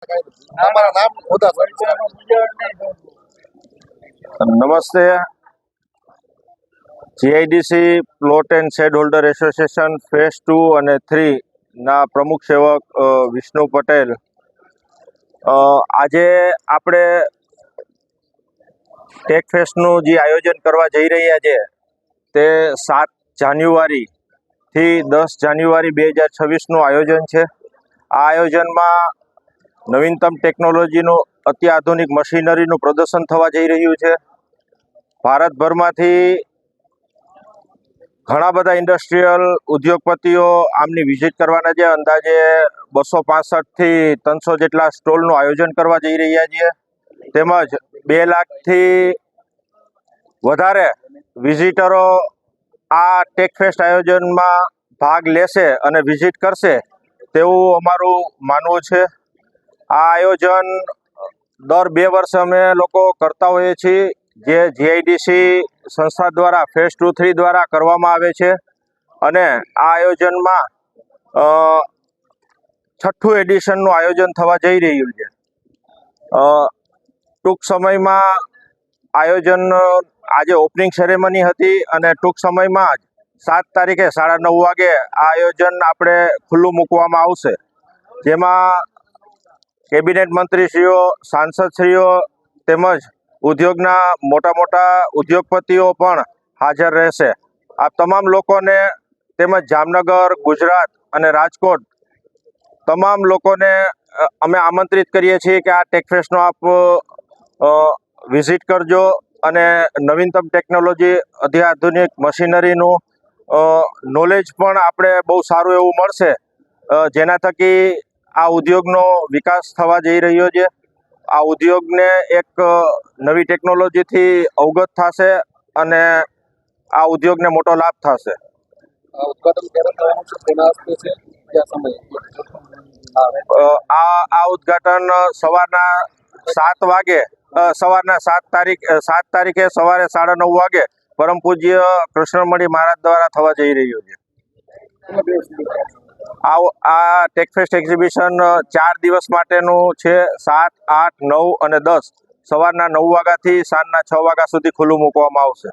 તમારા નામ હોદ્દા નમસ્તે. GIDC plot and shade holder association phase 2 અને 3 ના પ્રમુખ સેવક વિષ્ણુ પટેલ. આજે આપણે ટેક ફેસ્ટનું જે આયોજન કરવા જઈ રહ્યા છે તે 7 જાન્યુઆરીથી 10 જાન્યુઆરી 2026નું આયોજન છે. આ આયોજનમાં નવીનતમ ટેકનોલોજીનું અત્યાધુનિક મશીનરીનું પ્રદર્શન થવા જઈ રહ્યું છે. ભારતભરમાંથી ઘણા બધા ઇન્ડસ્ટ્રીયલ ઉદ્યોગપતિઓ આમની વિઝિટ કરવાના છે. અંદાજે 265થી 300 જેટલા સ્ટોલનું આયોજન કરવા જઈ રહ્યા છીએ. તેમજ 2 લાખથી વધારે વિઝિટરો આ ટેક ફેસ્ટ આયોજનમાં ભાગ લેશે અને વિઝિટ કરશે તેવું અમારું માનવું છે. આ આયોજન દર 2 વર્ષે અમે લોકો કરતા હોઈએ છીએ, જે જીઆઈડીસી સંસ્થા દ્વારા ફેઝ 2, 3 દ્વારા કરવામાં આવે છે. અને આ આયોજનમાં 6ઠ્ઠું એડિશનનું આયોજન થવા જઈ રહ્યું છે. ટૂંક સમયમાં આયોજન આજે ઓપનિંગ સેરેમની હતી અને ટૂંક સમયમાં જ 7 તારીખે 9:30 વાગે આ આયોજન આપણે ખુલ્લું મૂકવામાં આવશે, જેમાં કેબિનેટ મંત્રીશ્રીઓ, સાંસદશ્રીઓ તેમજ ઉદ્યોગના મોટા ઉદ્યોગપતિઓ પણ હાજર રહેશે. આ તમામ લોકોને તેમજ જામનગર, ગુજરાત અને રાજકોટ તમામ લોકોને અમે આમંત્રિત કરીએ છીએ કે આ ટેક ફેસ્ટનો આપ વિઝિટ કરજો અને નવીનતમ ટેકનોલોજી, અત્યાધુનિક મશીનરીનું નોલેજ પણ આપણે બહુ સારું એવું મળશે, જેના થકી આ ઉદ્યોગનો વિકાસ થવા જઈ રહ્યો છે. આ ઉદ્યોગને એક નવી ટેકનોલોજીથી અવગત થશે અને આ ઉદ્યોગને મોટો લાભ થશે. ઉદઘાટન ક્યારે થવાનું છે, તેના હસ્તે છે, કયા સમયે? આ ઉદ્ઘાટન સવારના 7 વાગે, સવારના 7 તારીખે સવારે 9:30 વાગે પરમ પૂજ્ય કૃષ્ણમણી મહારાજ દ્વારા થવા જઈ રહ્યું છે. આ ટેક ફેસ્ટ એક્ઝિબિશન 4 દિવસ માટેનું છે. 7, 8, 9 અને 10 સવારના 9 વાગ્યાથી સાંજના 6 વાગ્યા સુધી ખુલ્લું મૂકવામાં આવશે.